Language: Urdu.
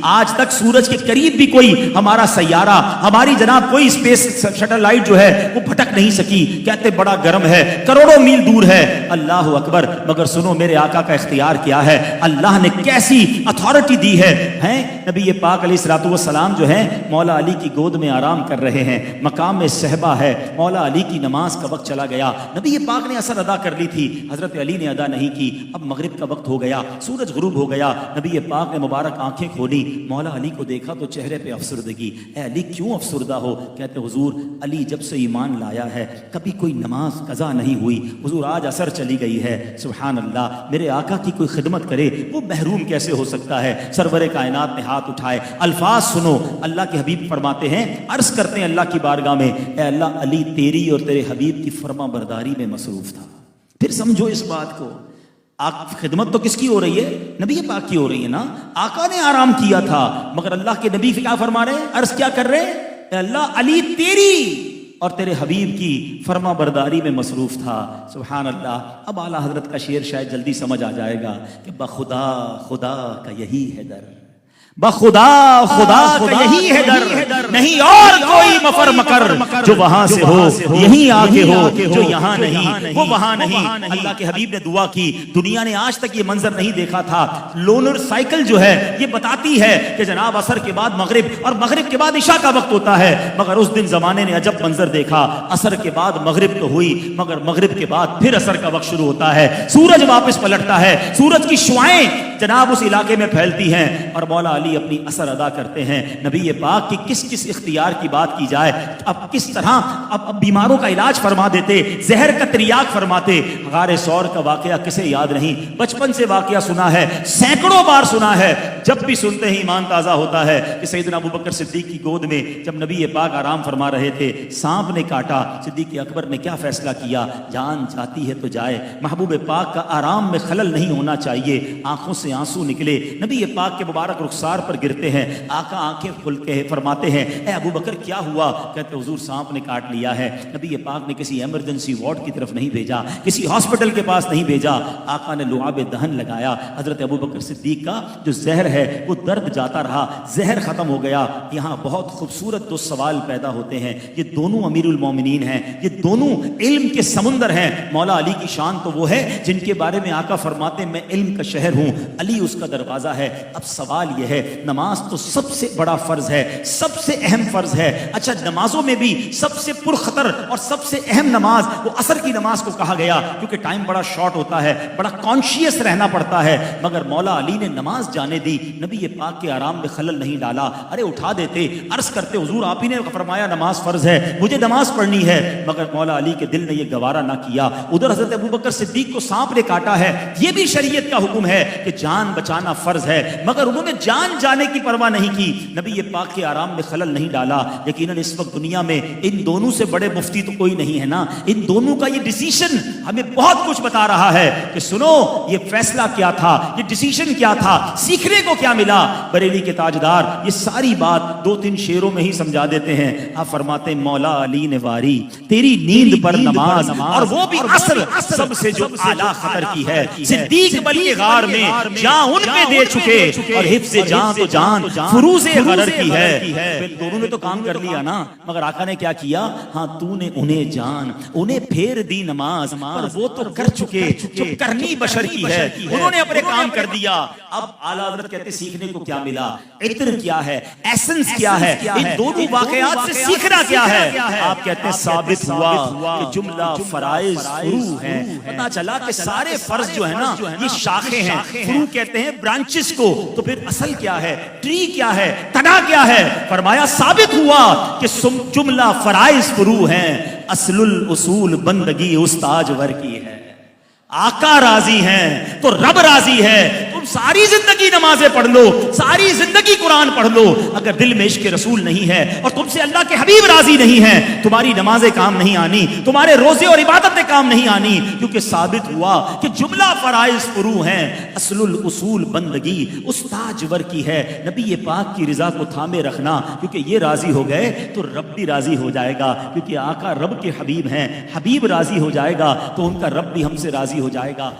آج تک سورج کے قریب بھی کوئی ہمارا سیارہ، ہماری جناب کوئی اسپیس شٹل لائٹ جو ہے وہ بھٹک نہیں سکی. کہتے بڑا گرم ہے، کروڑوں میل دور ہے. اللہ اکبر. مگر سنو میرے آقا کا اختیار کیا ہے، اللہ نے کیسی اتھارٹی دی ہے. نبی پاک علیہ الصلوۃ والسلام جو ہیں مولا علی کی گود میں آرام کر رہے ہیں، مقام میں صحبہ ہے. مولا علی کی نماز کا وقت چلا گیا. نبی پاک نے اثر ادا کر لی تھی، حضرت علی نے ادا نہیں کی. اب مغرب کا وقت ہو گیا، سورج غروب ہو گیا. نبی پاک نے مبارک آنکھیں کھولی، مولا علی کو دیکھا تو چہرے پہ افسردگی. اے علی کیوں افسردہ ہو؟ کہتے حضور علی جب سے ایمان لایا ہے کبھی کوئی نماز قضا نہیں ہوئی. حضور آج اثر چلی گئی ہے. سبحان اللہ. میرے آقا کی کوئی خدمت کرے وہ محروم کیسے ہو سکتا ہے؟ سرور کائنات نے ہاتھ اٹھائے. الفاظ سنو، اللہ کے حبیب فرماتے ہیں، عرض کرتے ہیں اللہ کی بارگاہ میں، اے اللہ علی تیری اور تیرے حبیب کی فرما برداری میں مصروف تھا. پھر سمجھو اس بات کو، خدمت تو کس کی ہو رہی ہے؟ نبی پاک کی ہو رہی ہے نا. آقا نے آرام کیا تھا مگر اللہ کے نبی کیا فرما رہے ہیں، عرض کیا کر رہے ہیں، اے اللہ علی تیری اور تیرے حبیب کی فرما برداری میں مصروف تھا. سبحان اللہ. اب اعلیٰ حضرت کا شعر شاید جلدی سمجھ آ جائے گا کہ بخدا خدا کا یہی ہے در، بخدا خدا کا یہی ہے در، نہیں اور کوئی مفر مکر جو وہاں سے ہو یہیں آ کے ہو، جو یہاں نہیں وہ وہاں نہیں. اللہ کے حبیب نے دعا کی. دنیا نے آج تک یہ منظر نہیں دیکھا تھا. لونر سائیکل جو ہے یہ بتاتی ہے کہ جناب عصر کے بعد مغرب اور مغرب کے بعد عشاء کا وقت ہوتا ہے. مگر اس دن زمانے نے عجب منظر دیکھا. عصر کے بعد مغرب تو ہوئی مگر مغرب کے بعد پھر عصر کا وقت شروع ہوتا ہے. سورج واپس پلٹتا ہے، سورج کی شعائیں جناب اس علاقے میں پھیلتی ہیں اور مولا علی اپنی اثر ادا کرتے ہیں. نبی پاک کی کس کس اختیار کی بات کی جائے. اب کس طرح اب بیماروں کا علاج فرما دیتے، زہر کا تریاق فرماتے. غار ثور کا واقعہ کسے یاد نہیں؟ بچپن سے واقعہ سنا ہے، سینکڑوں بار سنا ہے. جب بھی سنتے ہی ایمان تازہ ہوتا ہے کہ سیدنا ابوبکر صدیق کی گود میں جب نبی پاک آرام فرما رہے تھے، سانپ نے کاٹا. صدیق اکبر نے کیا فیصلہ کیا؟ جان جاتی ہے تو جائے، محبوب پاک کا آرام میں خلل نہیں ہونا چاہیے. آنکھوں سے آنسو نکلے، نبی پاک کے مبارک رخسار پر گرتے ہیں. آقا آنکھیں کھل کے فرماتے ہیں، اے ابو بکر کیا ہوا؟ کہتے حضور سانپ نے کاٹ لیا ہے. نبی پاک نے کسی ایمرجنسی وارڈ کی طرف نہیں بھیجا، کسی ہاسپٹل کے پاس نہیں بھیجا. آقا نے لعاب دہن لگایا. حضرت ابو بکر صدیق کا جو زہر ہے وہ درد جاتا رہا، زہر ختم ہو گیا. یہاں بہت خوبصورت دو سوال پیدا ہوتے ہیں. یہ دونوں امیر المومنین ہیں، یہ دونوں علم کے سمندر ہیں. مولا علی کی شان تو وہ ہے جن کے بارے میں آقا فرماتے ہیں میں علم کا شہر ہوں، علی اس کا دروازہ ہے. اب سوال یہ ہے، نماز تو سب سے بڑا فرض ہے، سب سے اہم فرض ہے. اچھا نمازوں میں بھی سب سے پرخطر اور سب سے اہم نماز وہ عصر کی نماز کو کہا گیا کیونکہ ٹائم بڑا شارٹ ہوتا ہے، بڑا کانشیس رہنا پڑتا ہے. مگر مولا علی نے نماز جانے دی، نبی پاک کے آرام میں خلل نہیں ڈالا. ارے اٹھا دیتے، عرض کرتے حضور آپ ہی نے فرمایا نماز فرض ہے، مجھے نماز پڑھنی ہے. مگر مولا علی کے دل نے یہ گوارا نہ کیا. ادھر حضرت ابوبکر صدیق کو سانپ نے کاٹا ہے، یہ بھی شریعت کا حکم ہے کہ جان بچانا فرض ہے، مگر انہوں نے جان جانے کی پرواہ نہیں کی. نبی پاک کے آرام میں خلل نہیں ڈالا. یقیناً اس وقت دنیا میں ان دونوں سے بڑے مفتی تو کوئی نہیں ہے نا. ان دونوں کا یہ ڈیسیشن ہمیں بہت کچھ بتا رہا ہے کہ سنو یہ فیصلہ کیا تھا، یہ ڈیسیشن کیا تھا، سیکھنے کو کیا ملا. بریلی کے تاجدار یہ ساری بات 2-3 شعروں میں ہی سمجھا دیتے ہیں. آپ فرماتے ہیں مولا علی نے واری تیری نیند پر نماز، اور وہ بھی عصر سب سے جو اعلیٰ خطر کی ہے. صدیق بلکہ غار میں جان ان پہ دے چکے اور حفظ جان تو جان فروز غرر کی ہے. دونوں نے تو کام کر لیا نا. مگر آقا نے کیا کیا؟ ہاں تو نے انہیں جان، انہیں پھیر دی نماز، پر وہ تو کر چکے جو کرنی بشر کی ہے. انہوں نے اپنے کام کر دیا. اب اعلیٰ حضرت کہتے سیکھنے کو کیا ملا، عطر کیا ہے، ایسنس کیا ہے، ان دونوں واقعات سے سیکھنا کیا ہے. آپ کہتے ہیں ثابت ہوا کہ جملہ فرائض فرو ہیں. پتا چلا کہ سارے فرض جو ہے نا یہ شاخیں ہیں، فرو کہتے ہیں برانچز کو. تو پھر اصل کیا ہے، ٹری کیا ہے، تنا کیا ہے؟ فرمایا ثابت ہوا کہ جملہ فرائض فرو ہیں، اصل الاصول بندگی استاجور کی ہے. آقا راضی ہیں تو رب راضی ہے. تم ساری زندگی نمازیں پڑھ لو، ساری زندگی قرآن پڑھ لو، اگر دل میں عشق رسول نہیں ہے اور تم سے اللہ کے حبیب راضی نہیں ہیں، تمہاری نمازیں کام نہیں آنی، تمہارے روزے اور عبادتیں کام نہیں آنی. کیونکہ ثابت ہوا کہ جملہ فرائض فرو ہیں، اصل الاصول بندگی استاجور کی ہے. نبی پاک کی رضا کو تھامے رکھنا، کیونکہ یہ راضی ہو گئے تو رب بھی راضی ہو جائے گا. کیونکہ آقا رب کے حبیب ہیں، حبیب راضی ہو جائے گا تو ان کا رب بھی ہم سے راضی ہو جائے گا.